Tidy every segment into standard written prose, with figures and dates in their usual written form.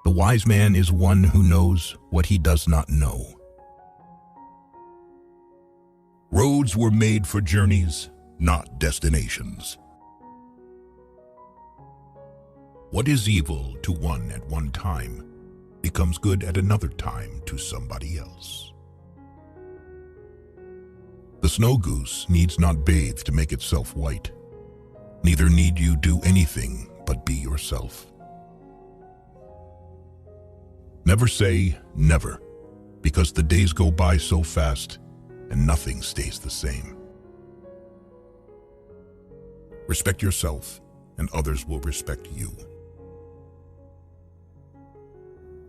The wise man is one who knows what he does not know. Roads were made for journeys, not destinations. What is evil to one at one time becomes good at another time to somebody else. The snow goose needs not bathe to make itself white. Neither need you do anything but be yourself. Never say never, because the days go by so fast and nothing stays the same. Respect yourself, and others will respect you.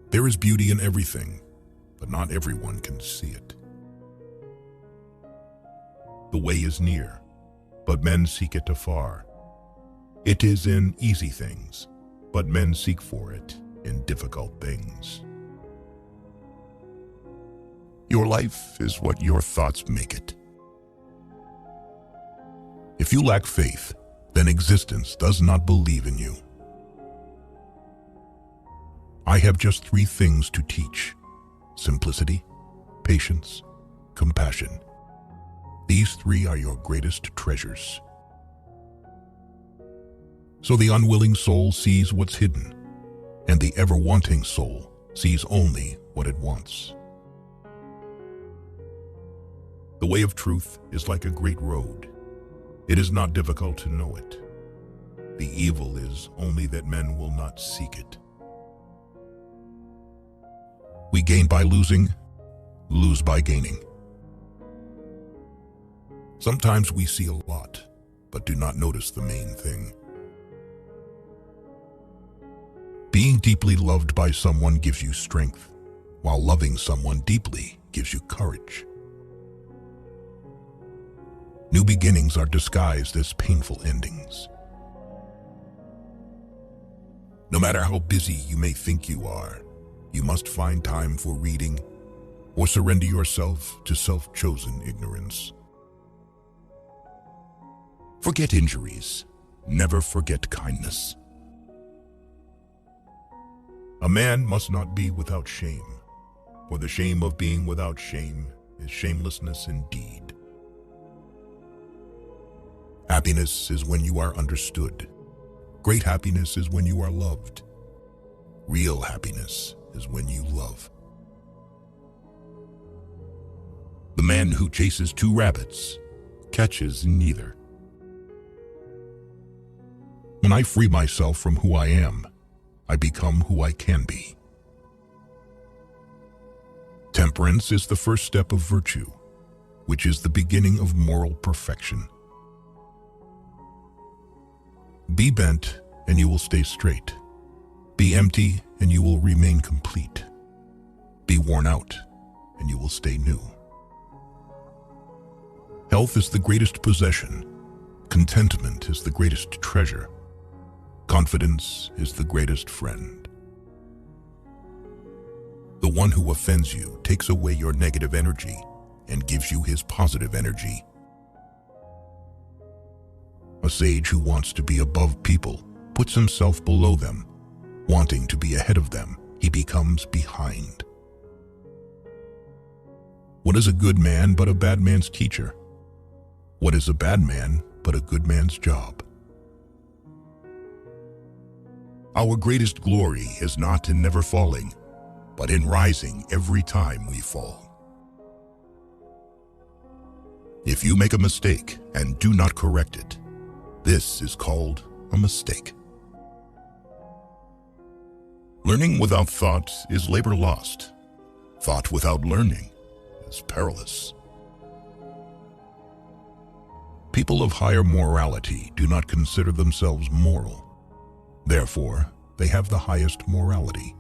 There is beauty in everything, but not everyone can see it. The way is near, but men seek it afar. It is in easy things, but men seek for it in difficult things. Your life is what your thoughts make it. If you lack faith, then existence does not believe in you. I have just 3 things to teach: simplicity, patience, compassion. These 3 are your greatest treasures. So the unwilling soul sees what's hidden, and the ever-wanting soul sees only what it wants. The way of truth is like a great road. It is not difficult to know it. The evil is only that men will not seek it. We gain by losing, lose by gaining. Sometimes we see a lot, but do not notice the main thing. Being deeply loved by someone gives you strength, while loving someone deeply gives you courage. New beginnings are disguised as painful endings. No matter how busy you may think you are, you must find time for reading or surrender yourself to self-chosen ignorance. Forget injuries. Never forget kindness. A man must not be without shame, for the shame of being without shame is shamelessness indeed. Happiness is when you are understood. Great happiness is when you are loved. Real happiness is when you love. The man who chases 2 rabbits catches neither. When I free myself from who I am, I become who I can be. Temperance is the first step of virtue, which is the beginning of moral perfection. Be bent, and you will stay straight. Be empty, and you will remain complete. Be worn out, and you will stay new. Health is the greatest possession. Contentment is the greatest treasure. Confidence is the greatest friend. The one who offends you takes away your negative energy and gives you his positive energy. A sage who wants to be above people puts himself below them. Wanting to be ahead of them, he becomes behind. What is a good man but a bad man's teacher? What is a bad man but a good man's job? Our greatest glory is not in never falling, but in rising every time we fall. If you make a mistake and do not correct it, this is called a mistake. Learning without thought is labor lost. Thought without learning is perilous. People of higher morality do not consider themselves moral. Therefore, they have the highest morality.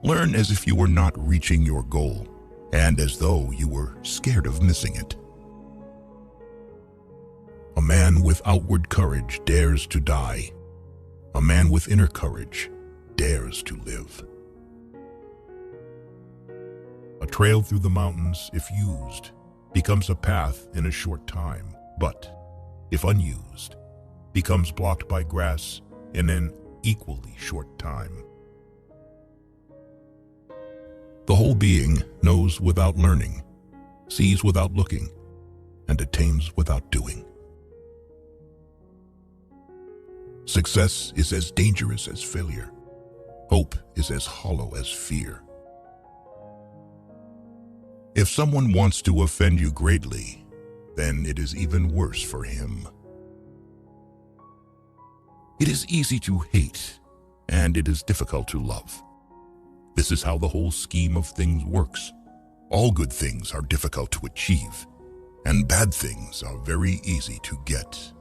Learn as if you were not reaching your goal, and as though you were scared of missing it. A man with outward courage dares to die. A man with inner courage dares to live. A trail through the mountains, if used, becomes a path in a short time, but, if unused, becomes blocked by grass and in equally short time. The whole being knows without learning, sees without looking, and attains without doing. Success is as dangerous as failure. Hope is as hollow as fear. If someone wants to offend you greatly, then it is even worse for him. It is easy to hate, and it is difficult to love. This is how the whole scheme of things works. All good things are difficult to achieve, and bad things are very easy to get.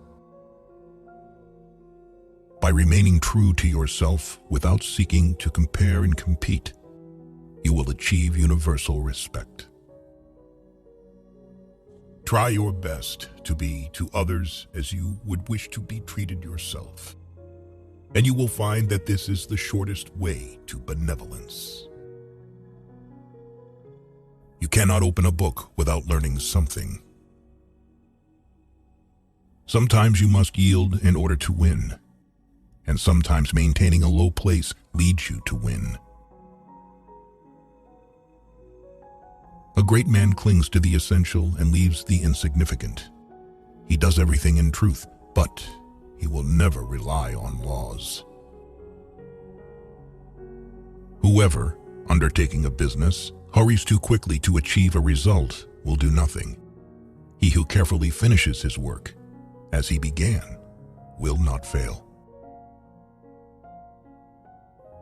By remaining true to yourself without seeking to compare and compete, you will achieve universal respect. Try your best to be to others as you would wish to be treated yourself, and you will find that this is the shortest way to benevolence. You cannot open a book without learning something. Sometimes you must yield in order to win, and sometimes maintaining a low place leads you to win. A great man clings to the essential and leaves the insignificant. He does everything in truth, but he will never rely on laws. Whoever, undertaking a business, hurries too quickly to achieve a result will do nothing. He who carefully finishes his work, as he began, will not fail.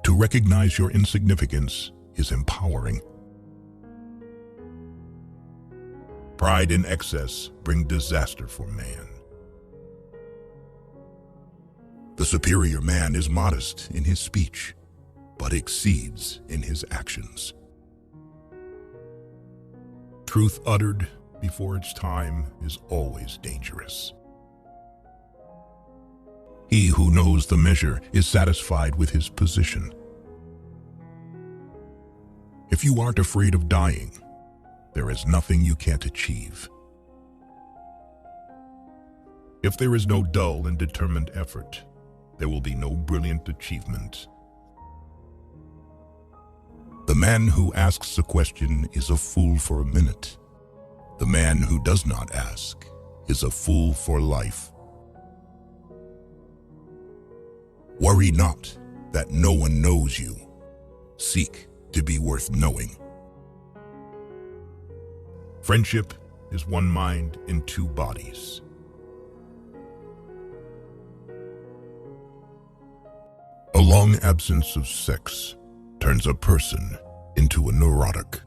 To recognize your insignificance is empowering. Pride and excess bring disaster for man. The superior man is modest in his speech, but exceeds in his actions. Truth uttered before its time is always dangerous. He who knows the measure is satisfied with his position. If you aren't afraid of dying, there is nothing you can't achieve. If there is no dull and determined effort, there will be no brilliant achievement. The man who asks a question is a fool for a minute. The man who does not ask is a fool for life. Worry not that no one knows you. Seek to be worth knowing. Friendship is one mind in two bodies. A long absence of sex turns a person into a neurotic.